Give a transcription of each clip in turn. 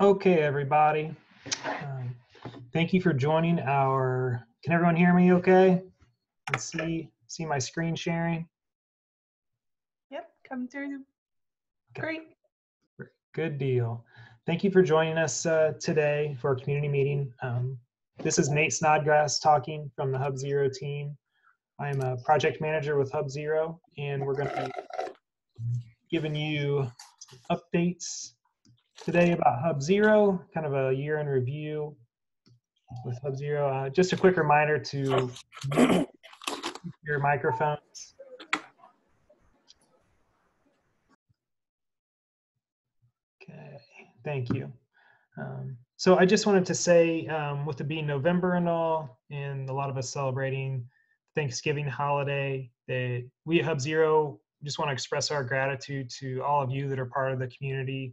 Okay, everybody. Thank you for joining our, can everyone hear me okay? And see my screen sharing? Yep, come through. Okay. Great. Good deal. Thank you for joining us today for our community meeting. This is Nate Snodgrass talking from the HUBzero team. I am a project manager with HUBzero, and we're going to be giving you updates today about HUBzero, kind of a year in review with HUBzero. Just a quick reminder to mute your microphones. Okay, thank you. So I just wanted to say, with it being November and all, and a lot of us celebrating Thanksgiving holiday, that we at HUBzero just want to express our gratitude to all of you that are part of the community.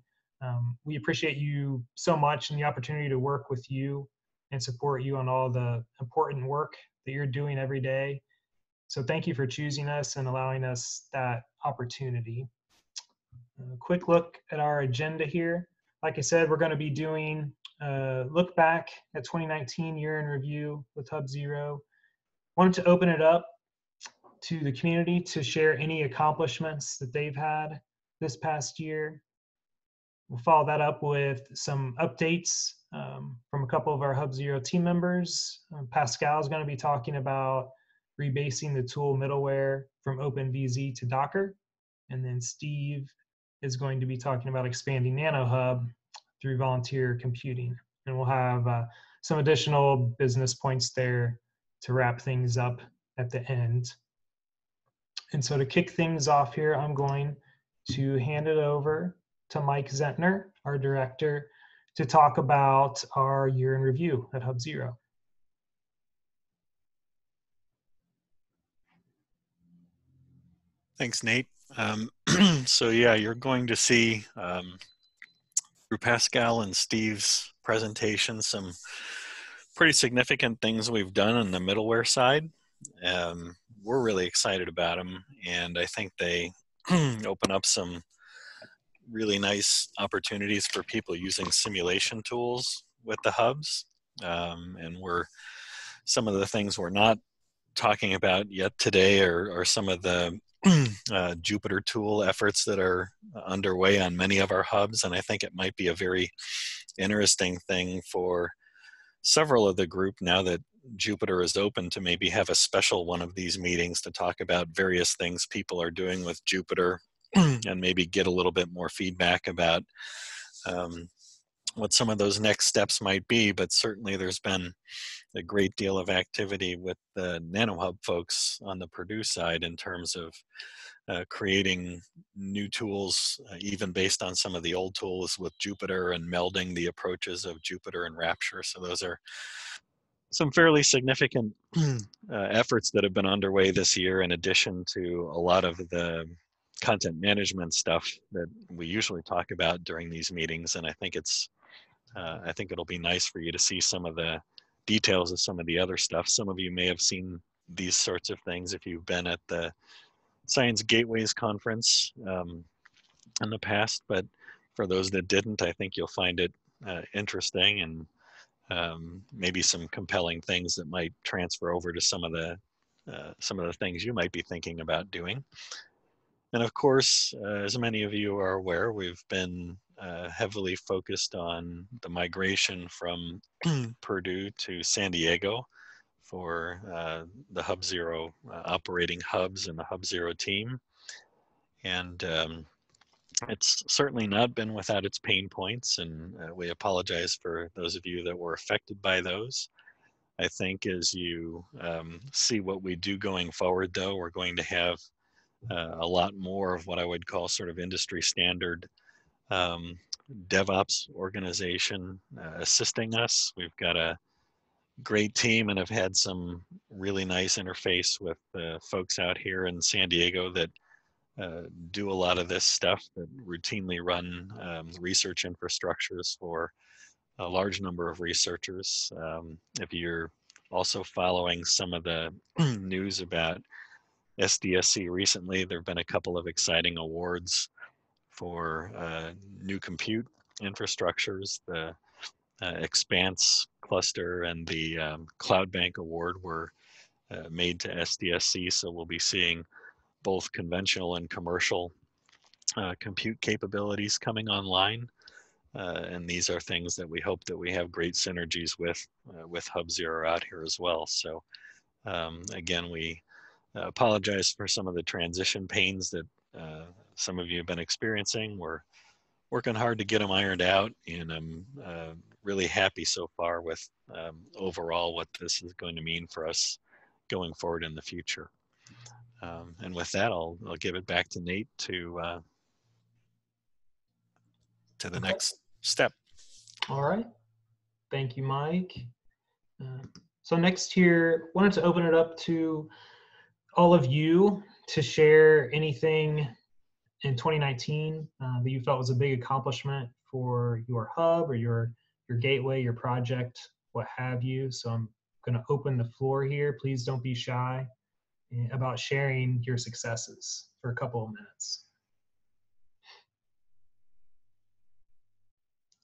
We appreciate you so much and the opportunity to work with you and support you on all the important work that you're doing every day. So thank you for choosing us and allowing us that opportunity. A quick look at our agenda here. Like I said, we're going to be doing a look back at 2019 year in review with HUBzero. Wanted to open it up to the community to share any accomplishments that they've had this past year. We'll follow that up with some updates from a couple of our HUBzero team members. Pascal is going to be talking about rebasing the tool Middleware from OpenVZ to Docker. And then Steve is going to be talking about expanding nanoHUB through volunteer computing. And we'll have some additional business points there to wrap things up at the end. And so to kick things off here, I'm going to hand it over to Mike Zentner, our director, to talk about our year in review at HUBzero. Thanks, Nate. So yeah, you're going to see through Pascal and Steve's presentation some pretty significant things we've done on the middleware side. We're really excited about them, and I think they open up some really nice opportunities for people using simulation tools with the hubs. And some of the things we're not talking about yet today are some of the Jupyter tool efforts that are underway on many of our hubs, and I think it might be a very interesting thing for several of the group now that Jupyter is open to maybe have a special one of these meetings to talk about various things people are doing with Jupyter and maybe get a little bit more feedback about what some of those next steps might be. But certainly there's been a great deal of activity with the nanoHUB folks on the Purdue side in terms of creating new tools, even based on some of the old tools with Jupyter and melding the approaches of Jupyter and Rapture. So those are some fairly significant efforts that have been underway this year, in addition to a lot of the content management stuff that we usually talk about during these meetings. And I think it'll be nice for you to see some of the details of some of the other stuff. Some of you may have seen these sorts of things if you've been at the Science Gateways conference in the past, but for those that didn't, I think you'll find it interesting and maybe some compelling things that might transfer over to some of the things you might be thinking about doing. And of course, as many of you are aware, we've been heavily focused on the migration from Purdue to San Diego for the HUBzero operating hubs and the HUBzero team. And it's certainly not been without its pain points, and we apologize for those of you that were affected by those. I think as you see what we do going forward, though, we're going to have a lot more of what I would call sort of industry standard DevOps organization assisting us. We've got a great team and have had some really nice interface with folks out here in San Diego that do a lot of this stuff, that routinely run research infrastructures for a large number of researchers. If you're also following some of the news about SDSC recently, there have been a couple of exciting awards for new compute infrastructures. The Expanse cluster and the Cloud Bank Award were made to SDSC, so we'll be seeing both conventional and commercial compute capabilities coming online. And these are things that we hope that we have great synergies with HUBzero out here as well. So again, we apologize for some of the transition pains that some of you have been experiencing. We're working hard to get them ironed out, and I'm really happy so far with overall what this is going to mean for us going forward in the future. And with that, I'll give it back to Nate to the next step. All right. Thank you, Mike. So next here, wanted to open it up to all of you to share anything in 2019 that you felt was a big accomplishment for your hub or your gateway, your project, what have you. So I'm going to open the floor here. Please don't be shy about sharing your successes for a couple of minutes.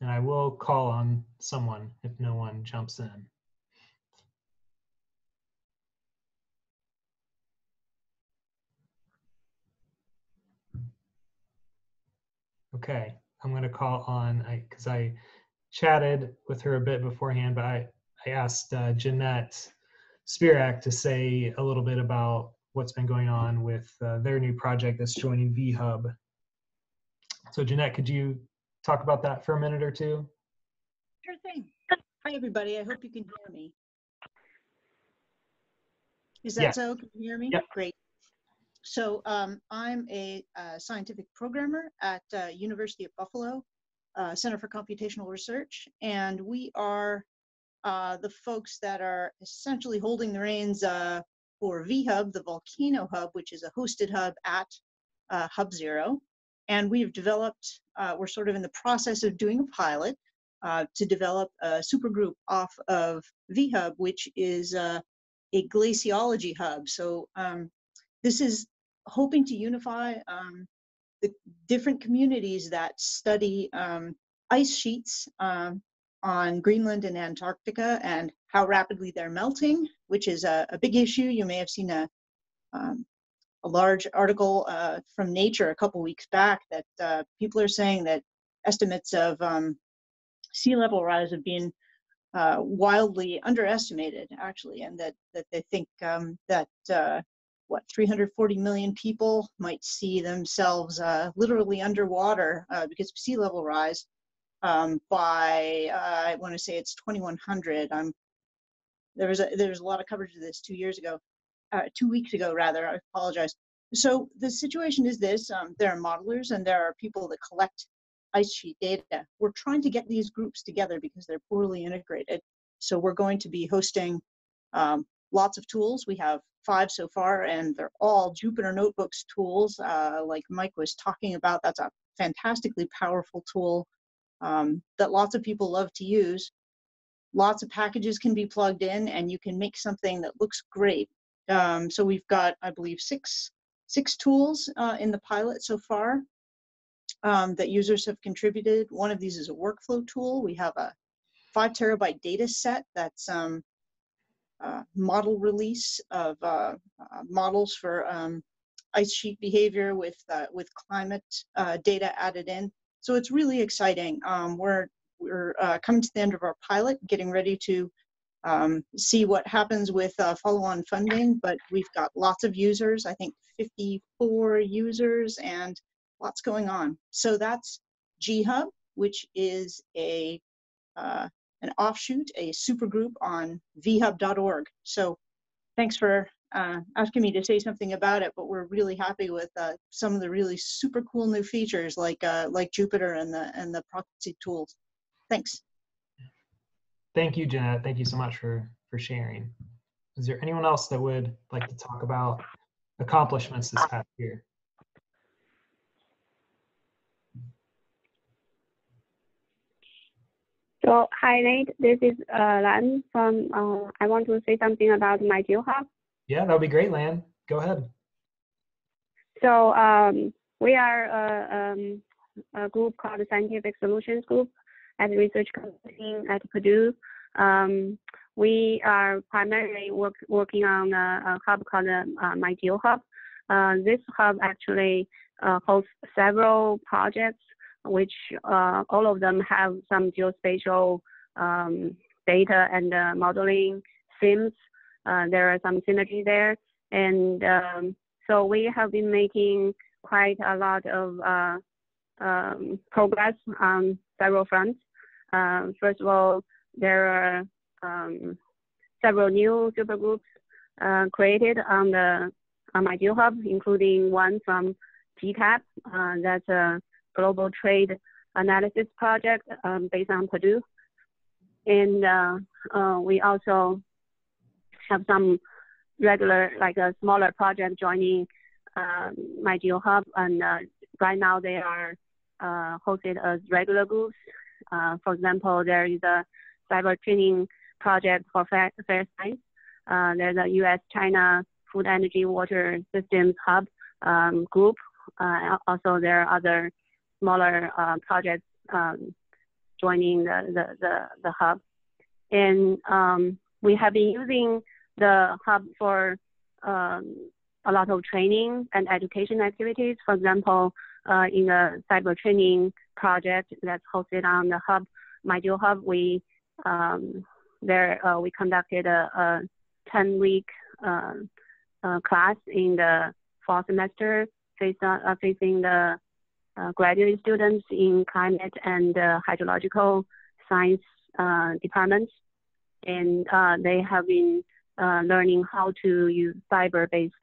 And I will call on someone if no one jumps in. Okay, I'm going to call on, because I chatted with her a bit beforehand, but I asked Jeanette Spirak to say a little bit about what's been going on with their new project that's joining VHUB. So Jeanette, could you talk about that for a minute or two? Sure thing. Hi, everybody. I hope you can hear me. Is that Yes. so? Can you hear me? Yep. Great. So I'm a scientific programmer at University of Buffalo Center for Computational Research, and we are the folks that are essentially holding the reins for VHUB, the Volcano Hub, which is a hosted hub at HUBzero. And we've developed, we're sort of in the process of doing a pilot to develop a supergroup off of VHUB, which is a glaciology hub. So this is hoping to unify the different communities that study ice sheets on Greenland and Antarctica and how rapidly they're melting, which is a big issue. You may have seen a large article from Nature a couple weeks back that people are saying that estimates of sea level rise have been wildly underestimated, actually, and that they think that 340 million people might see themselves literally underwater because of sea level rise by I want to say it's 2100. There was a lot of coverage of this 2 weeks ago rather. I apologize. So the situation is this: there are modelers and there are people that collect ice sheet data. We're trying to get these groups together because they're poorly integrated. So we're going to be hosting lots of tools. We have 5 so far, and they're all Jupyter Notebooks tools, like Mike was talking about. That's a fantastically powerful tool that lots of people love to use. Lots of packages can be plugged in, and you can make something that looks great. So we've got, I believe, six tools in the pilot so far that users have contributed. One of these is a workflow tool. We have a 5 terabyte data set that's model release of models for ice sheet behavior with climate data added in. So it's really exciting. We're coming to the end of our pilot, getting ready to see what happens with follow-on funding, but we've got lots of users, I think 54 users, and lots going on. So that's GHUB, which is an offshoot, a supergroup on vhub.org. So thanks for asking me to say something about it, but we're really happy with some of the really super cool new features like Jupyter and the proxy tools. Thanks. Thank you, Jeanette. Thank you so much for sharing. Is there anyone else that would like to talk about accomplishments this past year? So, hi Nate, this is Lan from, I want to say something about my GeoHub. Yeah, that would be great, Lan. Go ahead. So we are group called the Scientific Solutions Group at the Research Consulting at Purdue. We are primarily working on a hub called HUB. This hub actually hosts several projects, which all of them have some geospatial data and modeling themes. There are some synergy there. And so we have been making quite a lot of progress on several fronts. First of all, there are several new supergroups created on HUB, including one from GTAP. That's a global trade analysis project based on Purdue. And we also have some regular, like a smaller project joining HUB, and right now they are hosted as regular groups. For example, there is a cyber training project for fair science. There's a U.S.-China Food, Energy, Water Systems Hub group. Also, there are other smaller projects joining the hub. And we have been using the hub for a lot of training and education activities. For example, in a cyber training project that's hosted on the hub, HUB, we conducted a 10-week class in the fall semester facing the graduate students in climate and hydrological science departments. And they have been learning how to use cyber-based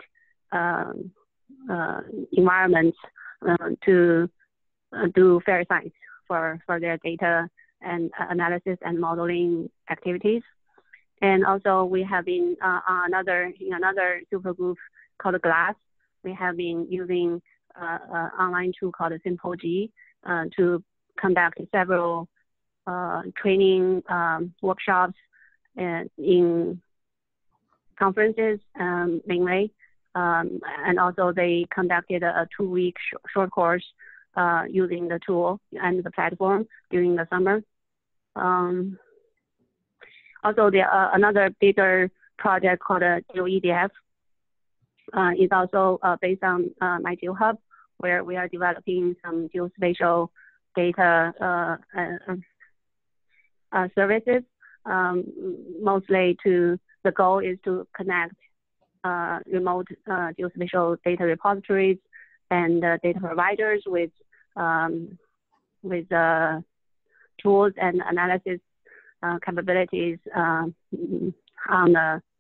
environments to do fair science for their data and analysis and modeling activities. And also we have been in another supergroup called GLASS. We have been using an online tool called SimpleG to conduct several training workshops in conferences mainly. And also they conducted a 2-week short course using the tool and the platform during the summer. Also, another bigger project called GeoEDF is also based on HUB, where we are developing some geospatial data services. Mostly the goal is to connect remote geospatial data repositories and data providers with tools and analysis capabilities on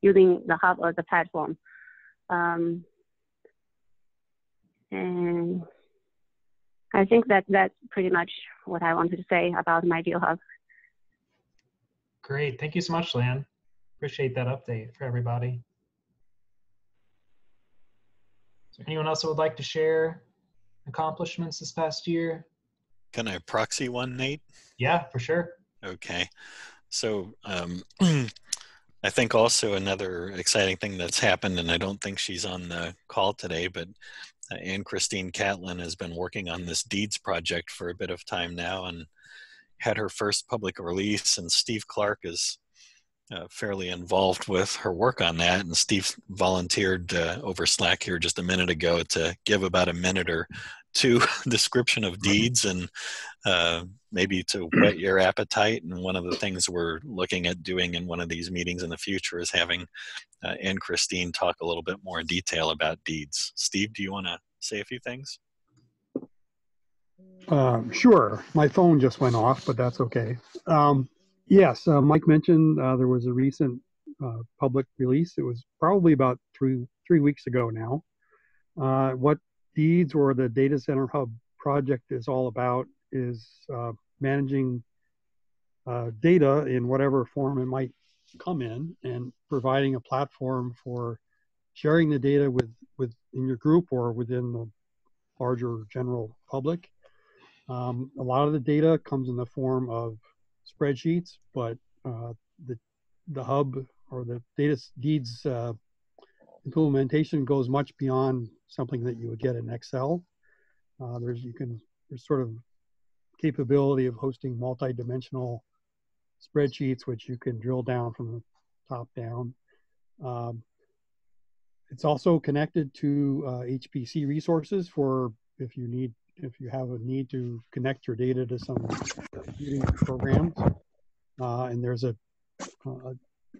using the hub as a platform. And I think that's pretty much what I wanted to say about HUB. Great. Thank you so much, Lan. Appreciate that update for everybody. Is there anyone else who would like to share accomplishments this past year? Can I proxy one, Nate? Yeah, for sure. Okay. So I think also another exciting thing that's happened, and I don't think she's on the call today, but Anne-Christine Catlin has been working on this deeds project for a bit of time now and had her first public release, and Steve Clark is fairly involved with her work on that. And Steve volunteered over Slack here just a minute ago to give about a minute or two description of deeds and maybe to whet your appetite. And one of the things we're looking at doing in one of these meetings in the future is having Anne-Christine talk a little bit more in detail about deeds. Steve, do you want to say a few things? Sure. My phone just went off, but that's okay. Yes, Mike mentioned there was a recent public release. It was probably about three weeks ago now. What Deeds, or the Data Center Hub project, is all about is managing data in whatever form it might come in, and providing a platform for sharing the data in your group or within the larger general public. A lot of the data comes in the form of spreadsheets, but the hub or the deeds implementation goes much beyond something that you would get in Excel. There's sort of capability of hosting multi-dimensional spreadsheets, which you can drill down from the top down. It's also connected to HPC resources for if you have a need to connect your data to some computing programs. And there's a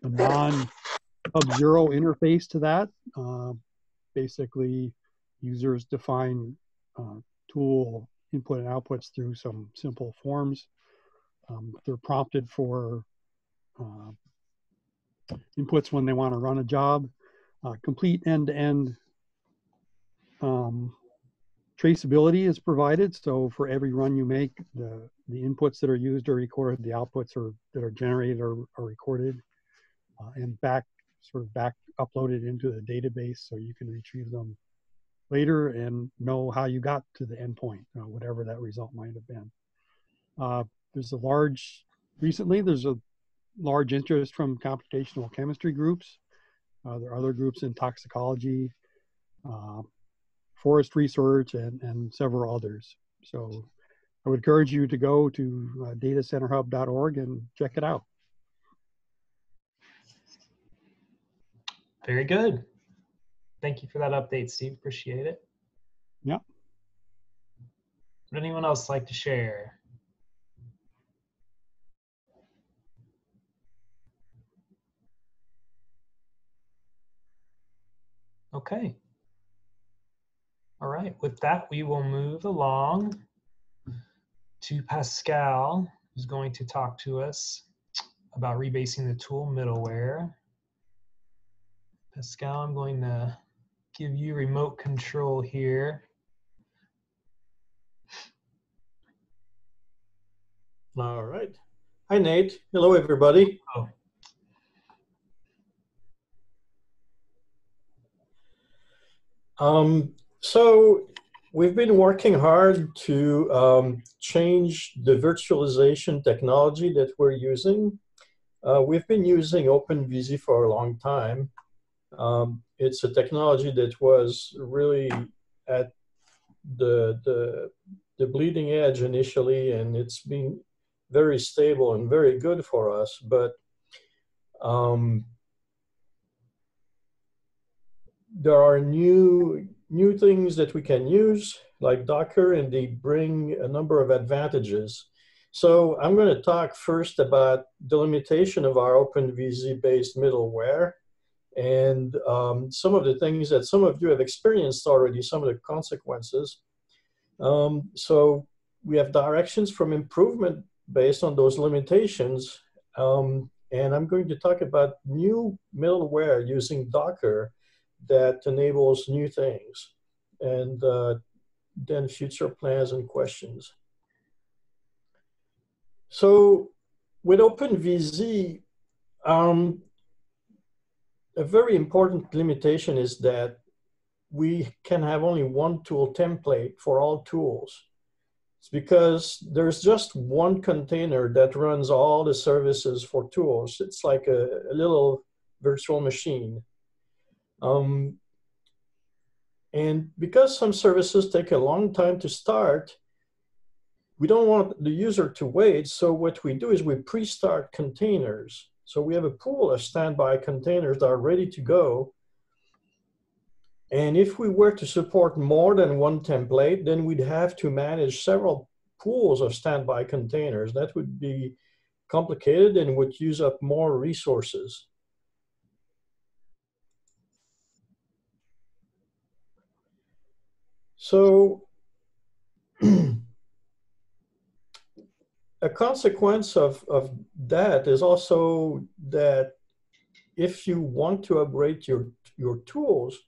non-HUBzero interface to that. Basically, users define tool input and outputs through some simple forms. They're prompted for inputs when they want to run a job. Complete end-to-end traceability is provided. So for every run you make, the inputs that are used are recorded, the outputs that are generated are recorded, and back uploaded into the database so you can retrieve them later and know how you got to the endpoint, whatever that result might have been. Recently there's a large interest from computational chemistry groups. There are other groups in toxicology, forest research, and several others. So I would encourage you to go to datacenterhub.org and check it out. Very good. Thank you for that update, Steve. Appreciate it. Yeah. Would anyone else like to share? Okay. All right. With that, we will move along to Pascal, who's going to talk to us about rebasing the tool Middleware. Pascal, I'm going to give you remote control here. All right. Hi, Nate. Hello, everybody. Oh. So we've been working hard to change the virtualization technology that we're using. We've been using OpenVZ for a long time. It's a technology that was really at the bleeding edge initially, and it's been very stable and very good for us. But there are new things that we can use, like Docker, and they bring a number of advantages. So I'm going to talk first about the limitation of our OpenVZ-based middleware, and some of the things that some of you have experienced already, some of the consequences. So we have directions from improvement based on those limitations. And I'm going to talk about new middleware using Docker that enables new things, and then future plans and questions. So with OpenVZ, a very important limitation is that we can have only one tool template for all tools. It's because there's just one container that runs all the services for tools. It's like a little virtual machine. And because some services take a long time to start, we don't want the user to wait. So what we do is we pre-start containers. So we have a pool of standby containers that are ready to go. And if we were to support more than one template, then we'd have to manage several pools of standby containers. That would be complicated and would use up more resources. So a consequence of that is also that if you want to upgrade your tools,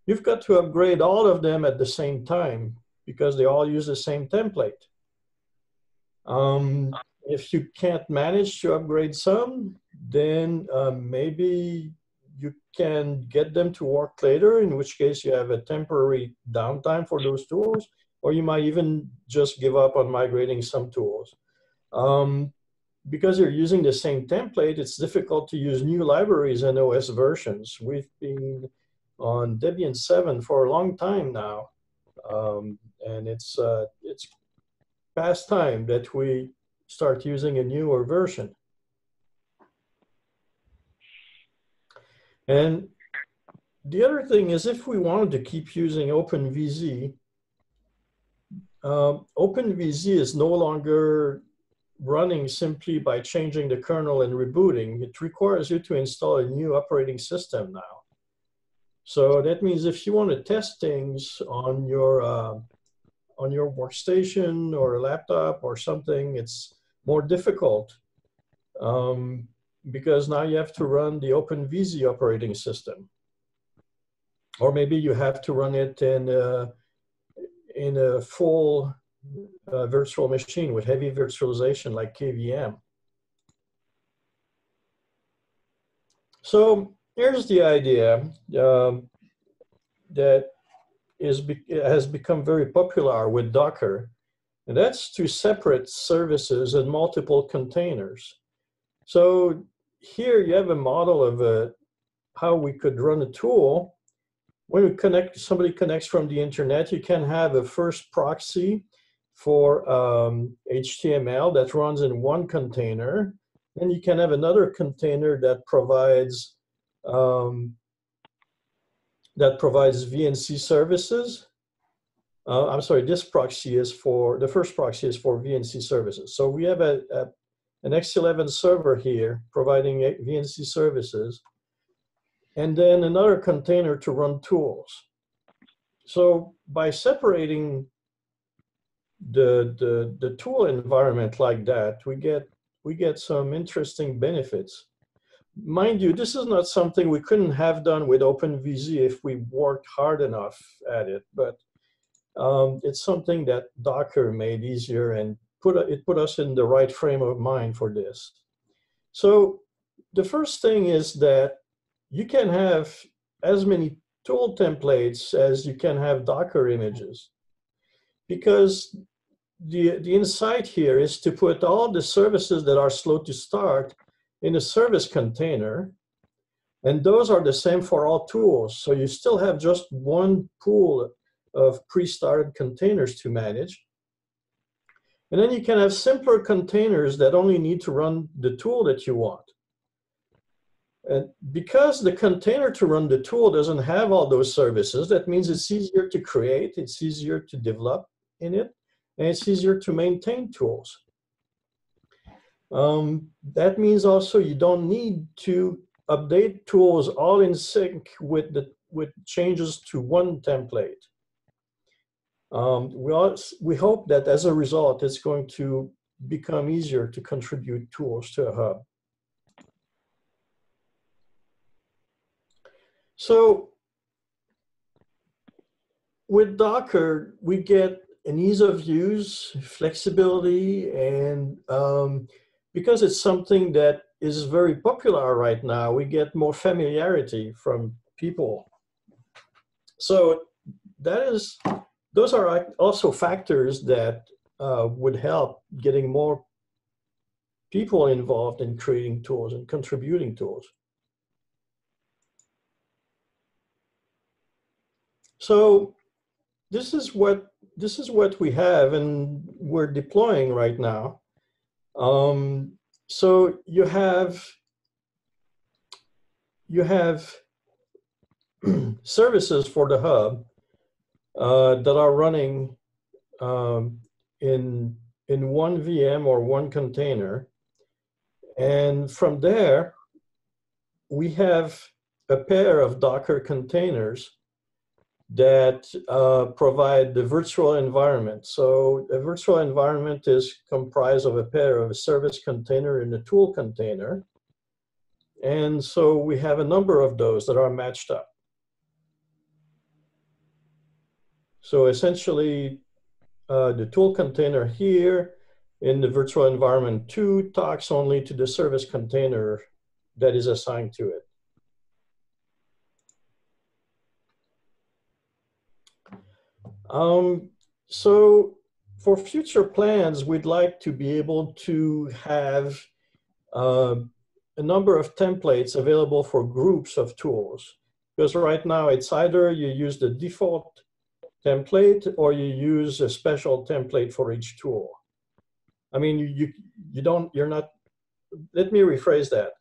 you've got to upgrade all of them at the same time because they all use the same template. If you can't manage to upgrade some, then maybe you can get them to work later, in which case you have a temporary downtime for those tools, or you might even just give up on migrating some tools. Because you're using the same template, it's difficult to use new libraries and OS versions. We've been on Debian 7 for a long time now, and it's past time that we start using a newer version. And the other thing is, if we wanted to keep using OpenVZ, OpenVZ is no longer running simply by changing the kernel and rebooting. It requires you to install a new operating system now. So that means if you want to test things on your workstation or a laptop or something, it's more difficult because now you have to run the OpenVZ operating system. Or maybe you have to run it in a full virtual machine with heavy virtualization like KVM. So here's the idea that has become very popular with Docker, and that's to separate services in multiple containers. So here you have a model of how we could run a tool. When we somebody connects from the internet, you can have a first proxy for HTML that runs in one container. Then you can have another container that provides VNC services. I'm sorry, this proxy is the first proxy is for VNC services. So we have an X11 server here providing VNC services, and then another container to run tools. So by separating the tool environment like that, we get some interesting benefits. Mind you, this is not something we couldn't have done with OpenVZ if we worked hard enough at it, but it's something that Docker made easier, and it put us in the right frame of mind for this. So the first thing is that you can have as many tool templates as you can have Docker images, because the insight here is to put all the services that are slow to start in a service container, and those are the same for all tools. So you still have just one pool of pre-started containers to manage. And then you can have simpler containers that only need to run the tool that you want. And because the container to run the tool doesn't have all those services, that means it's easier to create, it's easier to develop in it, and it's easier to maintain tools. That means also you don't need to update tools all in sync with changes to one template. We hope that as a result, it's going to become easier to contribute tools to a hub. So with Docker, we get an ease of use, flexibility, and because it's something that is very popular right now, we get more familiarity from people. So those are also factors that would help getting more people involved in creating tools and contributing tools. So this is what we have and we're deploying right now. So you have services for the hub that are running in one VM or one container, and from there we have a pair of Docker containers that provide the virtual environment. So a virtual environment is comprised of a pair of a service container and a tool container. And so we have a number of those that are matched up. So essentially, the tool container here in the virtual environment 2 talks only to the service container that is assigned to it. So for future plans, we'd like to be able to have a number of templates available for groups of tools. Because right now it's either you use the default template or you use a special template for each tool. I mean, you're not, let me rephrase that.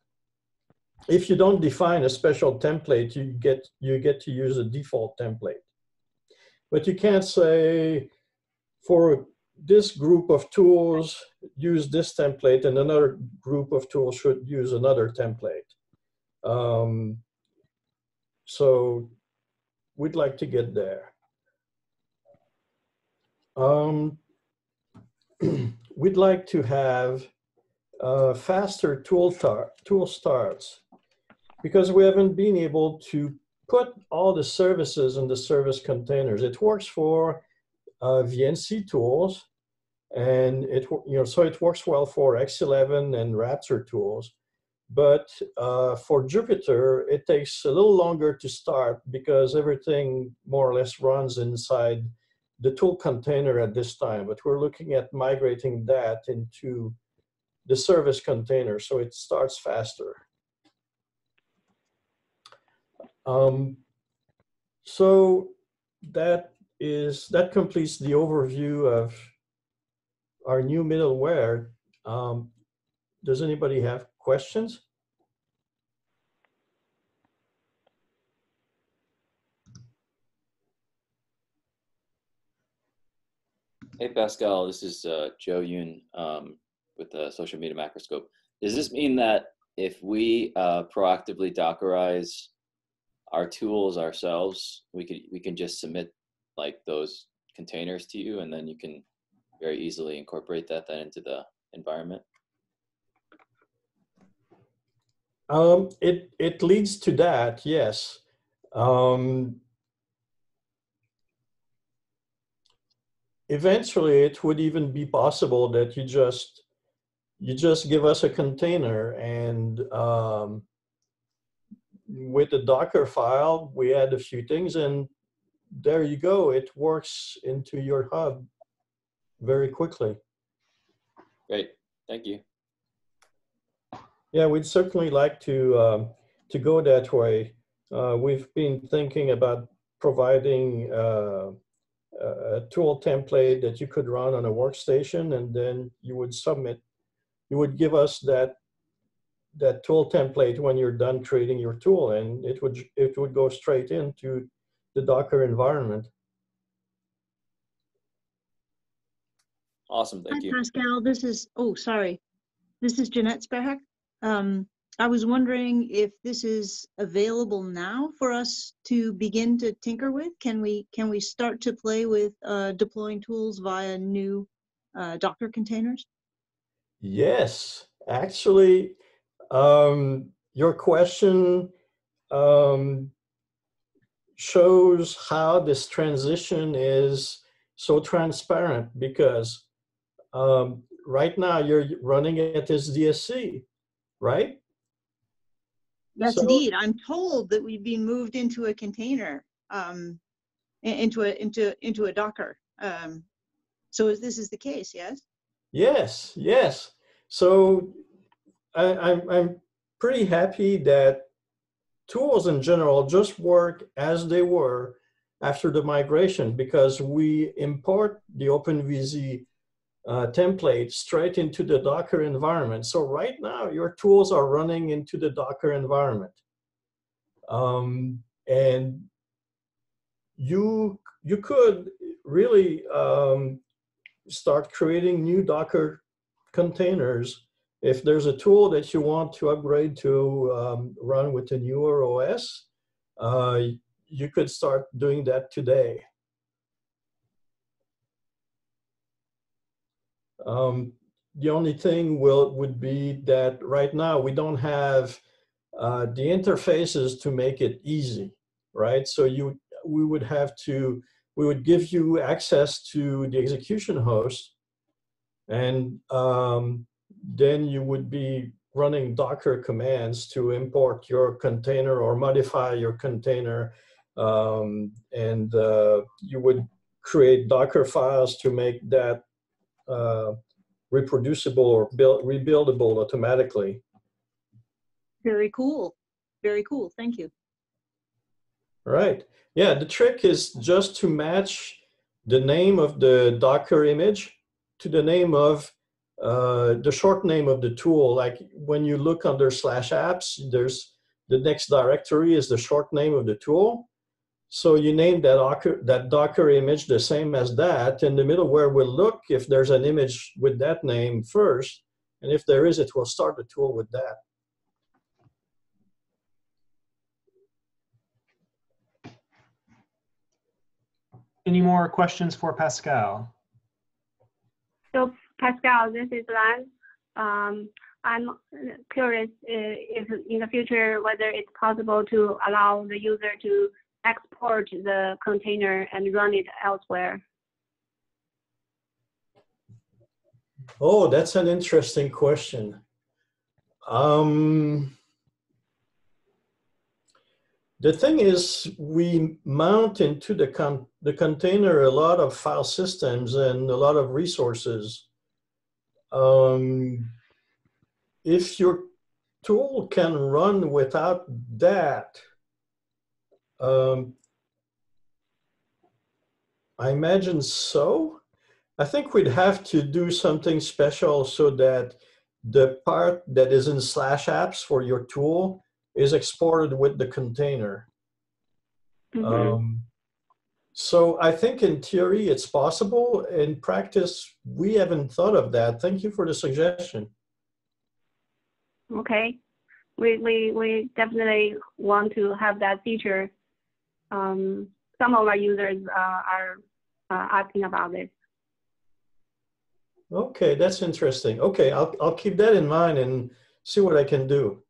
If you don't define a special template, you get to use a default template. But you can't say, for this group of tools, use this template, and another group of tools should use another template. So we'd like to get there. We'd like to have faster tool starts, because we haven't been able to put all the services in the service containers. It works for VNC tools, and so it works well for X11 and Raptor tools. But for Jupyter, it takes a little longer to start because everything more or less runs inside the tool container at this time. But we're looking at migrating that into the service container so it starts faster. So that completes the overview of our new middleware. Does anybody have questions? Hey Pascal, this is Joe Yoon with the Social Media Macroscope. Does this mean that if we proactively Dockerize our tools ourselves, we can just submit like those containers to you, and then you can very easily incorporate that then into the environment? It leads to that, yes. Eventually, it would even be possible that you just give us a container, and with the Docker file, we add a few things, and there you go. It works into your hub very quickly. Great, thank you. Yeah, we'd certainly like to go that way. We've been thinking about providing a tool template that you could run on a workstation, and then you would submit. You would give us that tool template when you're done creating your tool, and it would go straight into the Docker environment. Awesome, thank you. Hi, Pascal. This is Jeanette Sparhack. I was wondering if this is available now for us to begin to tinker with. Can we start to play with deploying tools via new Docker containers? Yes, actually, your question shows how this transition is so transparent, because right now you're running at SDSC, right? Yes, indeed. I'm told that we've been moved into a container, into a Docker. So this is the case, yes? Yes, yes. So I'm pretty happy that tools in general just work as they were after the migration, because we import the OpenVZ template straight into the Docker environment. So right now your tools are running into the Docker environment. And you could really start creating new Docker containers. If there's a tool that you want to upgrade to run with a newer OS, you could start doing that today. The only thing would be that right now we don't have the interfaces to make it easy, right? So we would give you access to the execution host, and then you would be running Docker commands to import your container or modify your container, and you would create Docker files to make that reproducible or rebuildable automatically. Very cool. Very cool. Thank you. Right. Yeah, the trick is just to match the name of the Docker image to the name of the short name of the tool. Like when you look under /apps, there's the next directory is the short name of the tool. So you name that Docker image the same as that, and the middleware will look if there's an image with that name first, and if there is, it will start the tool with that. Any more questions for Pascal? So Pascal, this is Lan. I'm curious if in the future whether it's possible to allow the user to export the container and run it elsewhere. Oh, that's an interesting question. The thing is, we mount into the container a lot of file systems and a lot of resources. If your tool can run without that, I imagine so. I think we'd have to do something special so that the part that is in /apps for your tool is exported with the container. Mm-hmm. So I think in theory it's possible. In practice, we haven't thought of that. Thank you for the suggestion. Okay, we definitely want to have that feature. Some of our users are asking about this. Okay, that's interesting. Okay, I'll keep that in mind and see what I can do.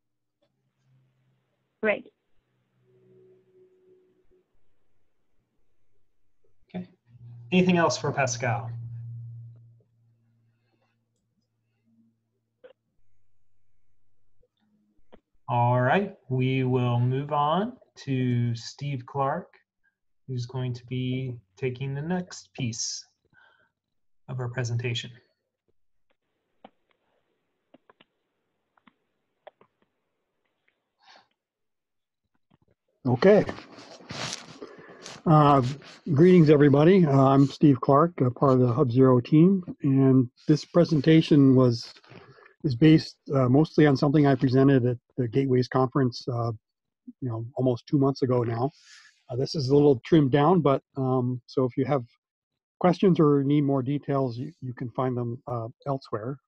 Great. Okay. Anything else for Pascal? All right, we will move on to Steve Clark, who's going to be taking the next piece of our presentation. Okay. Greetings, everybody. I'm Steve Clark, part of the HUBzero team, and this presentation is based mostly on something I presented at the Gateways conference, almost 2 months ago now. This is a little trimmed down, but so if you have questions or need more details, you can find them elsewhere.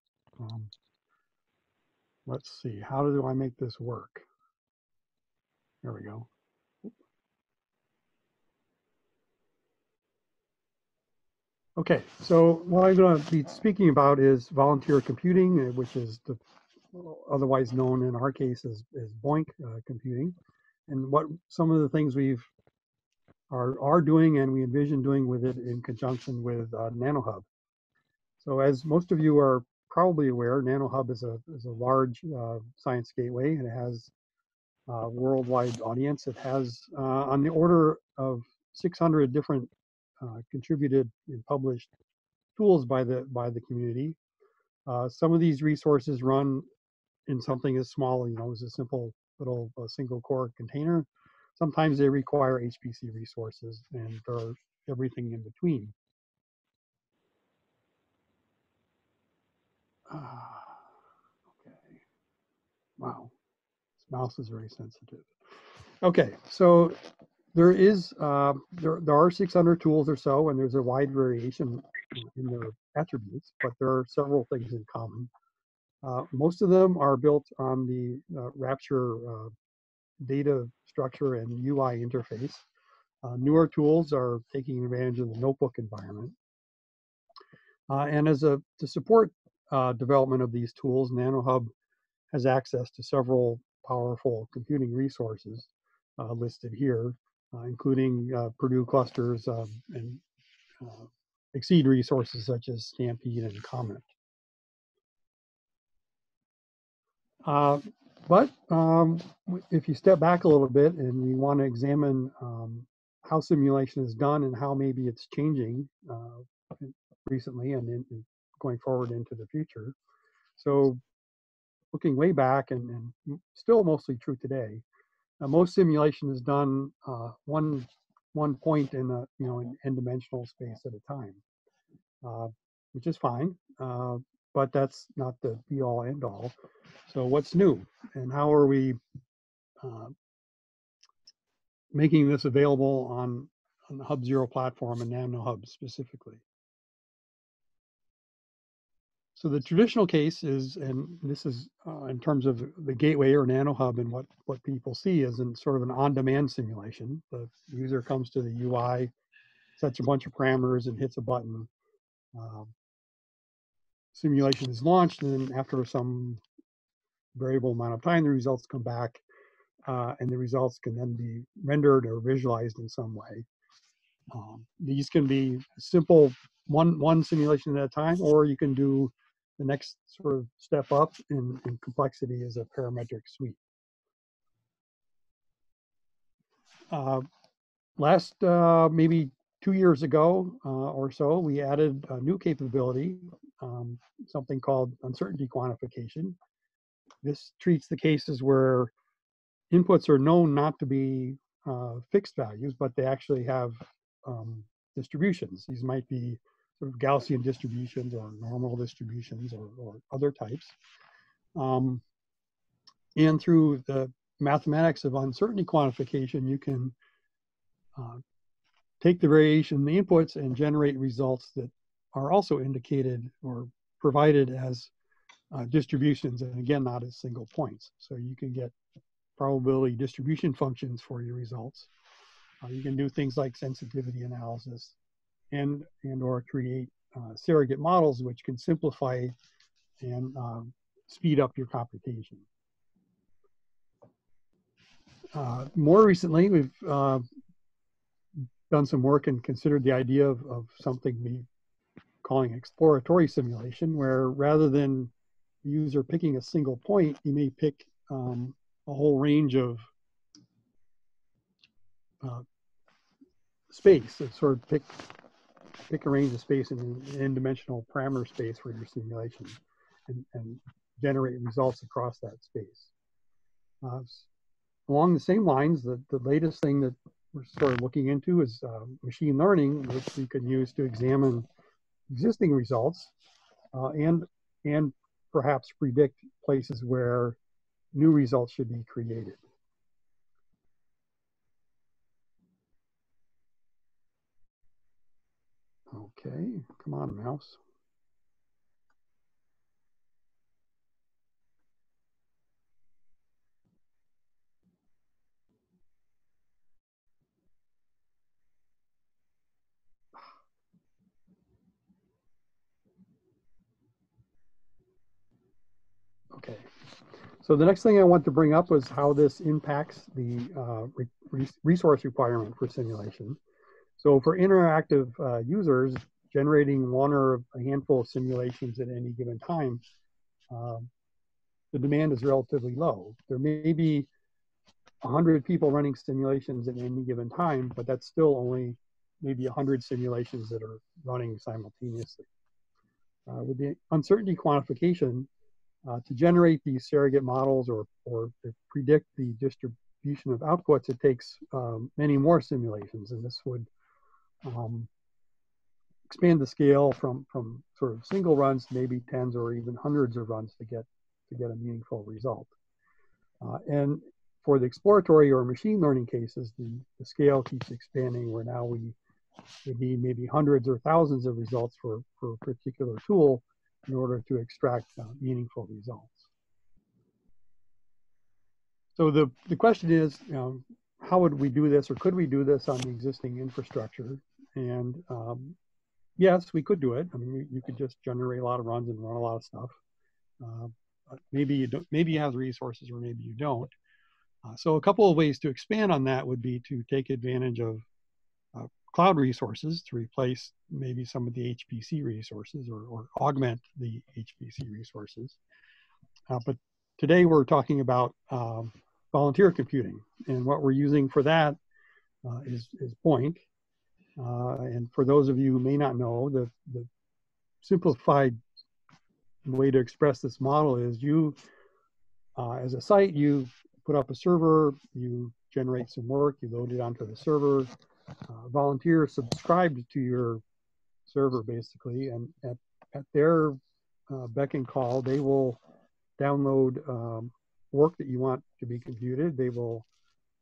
Let's see, how do I make this work? There we go. Okay, so what I'm going to be speaking about is volunteer computing, which is otherwise known in our case as BOINC computing, and what some of the things we are doing and we envision doing with it in conjunction with nanoHUB. So as most of you are probably aware, nanoHUB is a large science gateway, and it has a worldwide audience. It has on the order of 600 different contributed and published tools by the community. Some of these resources run in something as small, as a simple little single core container. Sometimes they require HPC resources, and there are everything in between. Okay. Wow, this mouse is very sensitive. Okay, so there are 600 tools or so, and there's a wide variation in their attributes, but there are several things in common. Most of them are built on the Rapture data structure and UI interface. Newer tools are taking advantage of the notebook environment. And to support development of these tools, nanoHUB has access to several powerful computing resources listed here, including Purdue clusters and Exceed resources such as Stampede and Comet. But if you step back a little bit and we want to examine how simulation is done and how maybe it's changing recently and going forward into the future. So looking way back and still mostly true today, most simulation is done one point in an n-dimensional space at a time, which is fine. but that's not the be all end all. So what's new, and how are we making this available on the HUBzero platform and nanoHUB specifically? So the traditional case is, and this is in terms of the gateway or nanoHUB, and what people see is in sort of an on-demand simulation. The user comes to the UI, sets a bunch of parameters, and hits a button. Simulation is launched, and then after some variable amount of time, the results come back, and the results can then be rendered or visualized in some way. These can be simple one simulation at a time, or you can do the next sort of step up in complexity as a parametric suite. Last maybe 2 years ago or so, we added a new capability, something called uncertainty quantification. This treats the cases where inputs are known not to be fixed values, but they actually have distributions. These might be sort of Gaussian distributions or normal distributions or other types. And through the mathematics of uncertainty quantification, you can take the variation in the inputs and generate results that are also indicated or provided as distributions, and again, not as single points. So you can get probability distribution functions for your results. You can do things like sensitivity analysis and or create surrogate models which can simplify and speed up your computation. More recently, we've done some work and considered the idea of something we calling exploratory simulation, where rather than the user picking a single point, you may pick a whole range of space. So sort of pick a range of space in an n-dimensional parameter space for your simulation, and generate results across that space. Along the same lines, the latest thing that we're sort of looking into is machine learning, which we can use to examine existing results and perhaps predict places where new results should be created. Okay, come on, mouse. Okay, so the next thing I want to bring up was how this impacts the resource requirement for simulation. So for interactive users, generating one or a handful of simulations at any given time, the demand is relatively low. There may be 100 people running simulations at any given time, but that's still only maybe 100 simulations that are running simultaneously. With the uncertainty quantification, to generate these surrogate models or to predict the distribution of outputs, it takes many more simulations, and this would expand the scale from sort of single runs to maybe tens or even hundreds of runs to get a meaningful result. And for the exploratory or machine learning cases, the scale keeps expanding, where now we need maybe hundreds or thousands of results for a particular tool in order to extract meaningful results. So the question is, how would we do this, or could we do this on the existing infrastructure? And yes, we could do it. I mean, you could just generate a lot of runs and run a lot of stuff. Maybe you don't. Maybe you have the resources, or maybe you don't. So a couple of ways to expand on that would be to take advantage of cloud resources to replace maybe some of the HPC resources, or augment the HPC resources. But today we're talking about volunteer computing, and what we're using for that is Point. And for those of you who may not know, the simplified way to express this model is you, as a site, you put up a server, you generate some work, you load it onto the server. Volunteers subscribe to your server basically, and at their beck and call. They will download work that you want to be computed. They will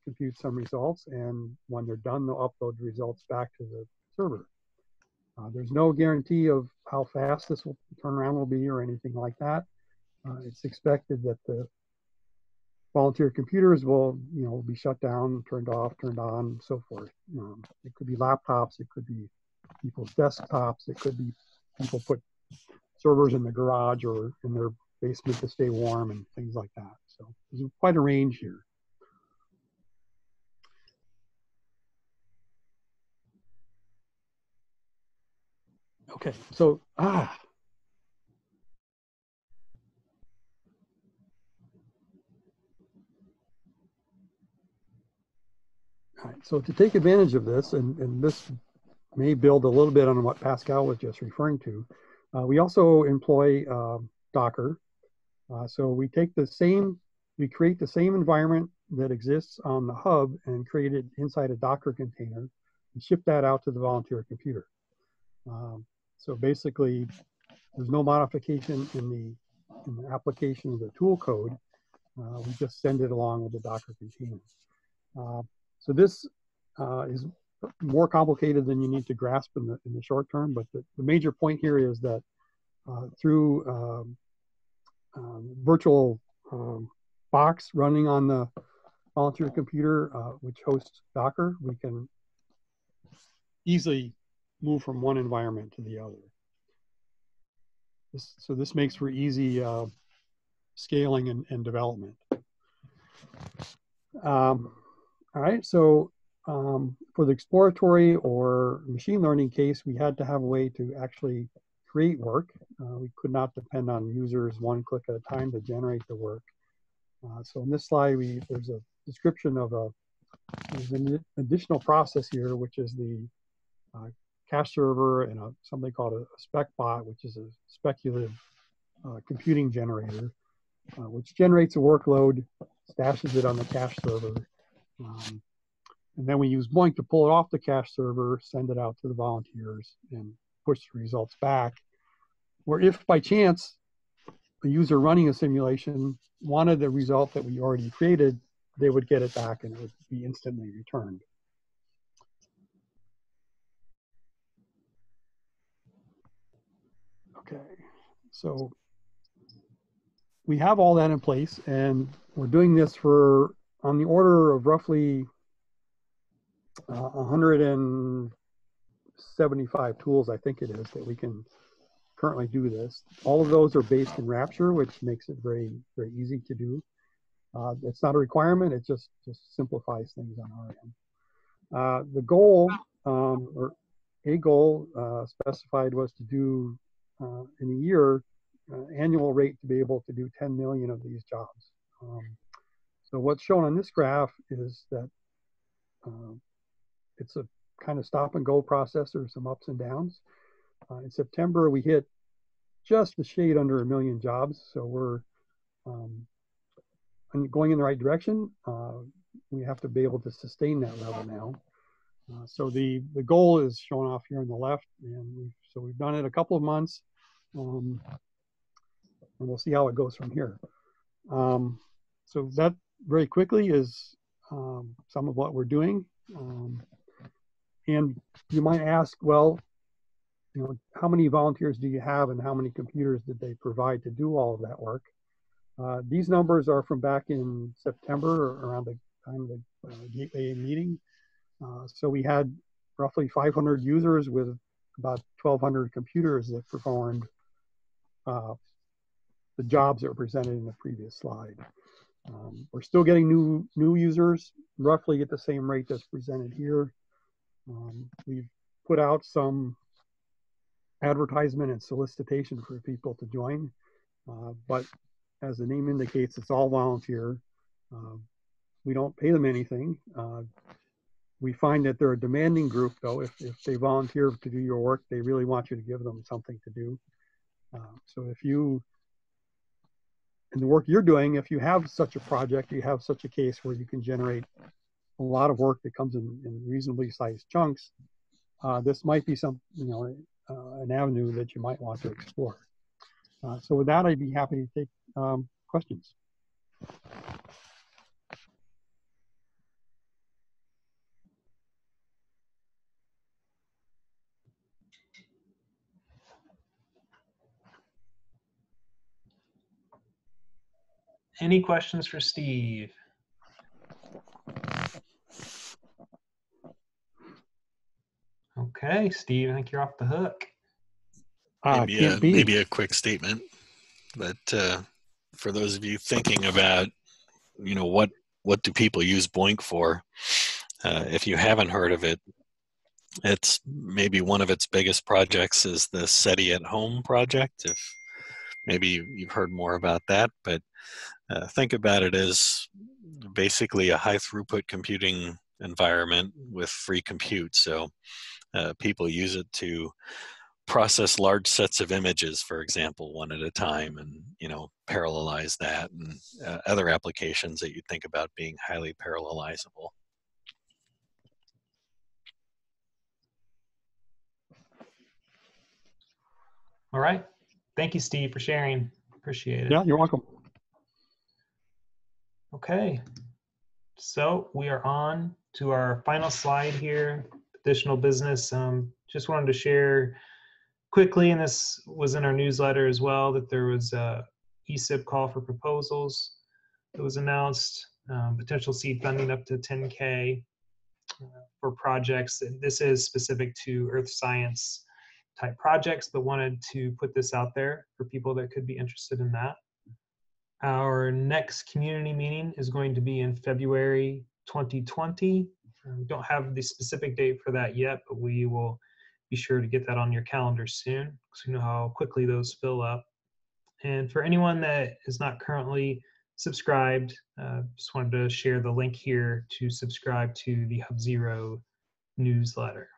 compute some results, and when they're done, they'll upload the results back to the server. There's no guarantee of how fast this turnaround will be or anything like that. It's expected that the volunteer computers will, be shut down, turned off, turned on, and so forth. It could be laptops, it could be people's desktops, it could be people put servers in the garage or in their basement to stay warm and things like that. So there's quite a range here. Okay, so All right, so to take advantage of this, and this may build a little bit on what Pascal was just referring to, we also employ Docker. So we take we create the same environment that exists on the hub and create it inside a Docker container and ship that out to the volunteer computer. So basically, there's no modification in the application of the tool code. We just send it along with the Docker container. So this is more complicated than you need to grasp in the short term, but the major point here is that through virtual box running on the volunteer computer, which hosts Docker, we can easily move from one environment to the other. So this makes for easy scaling and development. All right, so for the exploratory or machine learning case, we had to have a way to actually create work. We could not depend on users one click at a time to generate the work. So in this slide, there's a description of there's an additional process here, which is the cache server and something called a spec bot, which is a speculative computing generator, which generates a workload, stashes it on the cache server, and then we use Boink to pull it off the cache server, send it out to the volunteers, and push the results back. Or if by chance the user running a simulation wanted the result that we already created, they would get it back and it would be instantly returned. Okay, so we have all that in place, and we're doing this for on the order of roughly 175 tools, I think it is, that we can currently do this. All of those are based in Rapture, which makes it very, very easy to do. It's not a requirement, it just simplifies things on our end. The goal, or a goal specified, was to do in a year, annual rate to be able to do 10 million of these jobs. So what's shown on this graph is that it's a kind of stop and go process. There's some ups and downs. In September, we hit just a shade under 1 million jobs. So we're going in the right direction. We have to be able to sustain that level now. So the goal is shown off here on the left, and we've done it a couple of months, and we'll see how it goes from here. So that very quickly is some of what we're doing. And you might ask, well, how many volunteers do you have and how many computers did they provide to do all of that work? These numbers are from back in September, around the time of the Gateway meeting. So we had roughly 500 users with about 1,200 computers that performed the jobs that were presented in the previous slide. We're still getting new users, roughly at the same rate that's presented here. We've put out some advertisement and solicitation for people to join, but as the name indicates, it's all volunteer. We don't pay them anything. We find that they're a demanding group, though. If they volunteer to do your work, they really want you to give them something to do. So if you, in the work you're doing, if you have such a project, you have such a case where you can generate a lot of work that comes in reasonably sized chunks, this might be some, an avenue that you might want to explore. So with that, I'd be happy to take questions. Any questions for Steve? Okay, Steve, I think you're off the hook. Maybe a quick statement, but for those of you thinking about, what do people use BOINC for? If you haven't heard of it, it's maybe one of its biggest projects is the SETI at Home project. If maybe you've heard more about that, but think about it as basically a high throughput computing environment with free compute. So people use it to process large sets of images, for example, one at a time, and parallelize that, and other applications that you think about being highly parallelizable. All right. Thank you, Steve, for sharing. Appreciate it. Yeah, you're welcome. Okay. So we are on to our final slide here, additional business. Just wanted to share quickly, and this was in our newsletter as well, that there was a ESIP call for proposals that was announced, potential seed funding up to 10K for projects. This is specific to earth science type projects, but wanted to put this out there for people that could be interested in that. Our next community meeting is going to be in February 2020. We don't have the specific date for that yet, but we will be sure to get that on your calendar soon, because we know how quickly those fill up. And for anyone that is not currently subscribed, just wanted to share the link here to subscribe to the HUBzero newsletter.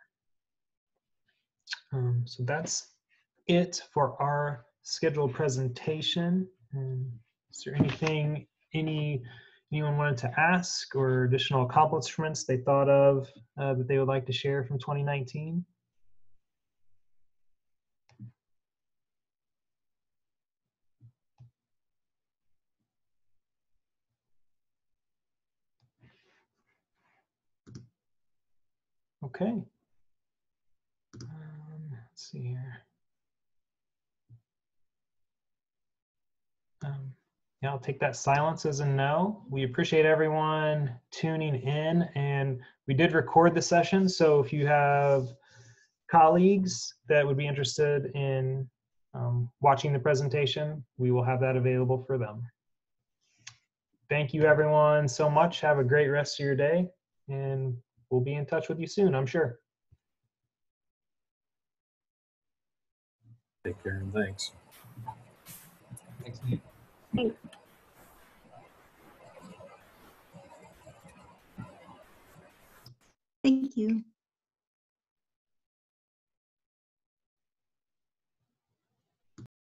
So that's it for our scheduled presentation. Is there anything anyone wanted to ask, or additional accomplishments they thought of that they would like to share from 2019? Okay. Let's see here. Yeah, I'll take that silence as a no. We appreciate everyone tuning in, and we did record the session. So if you have colleagues that would be interested in watching the presentation, we will have that available for them. Thank you everyone so much. Have a great rest of your day, and we'll be in touch with you soon, I'm sure. Take care and thanks. Thanks, Steve. Thanks. Thank you.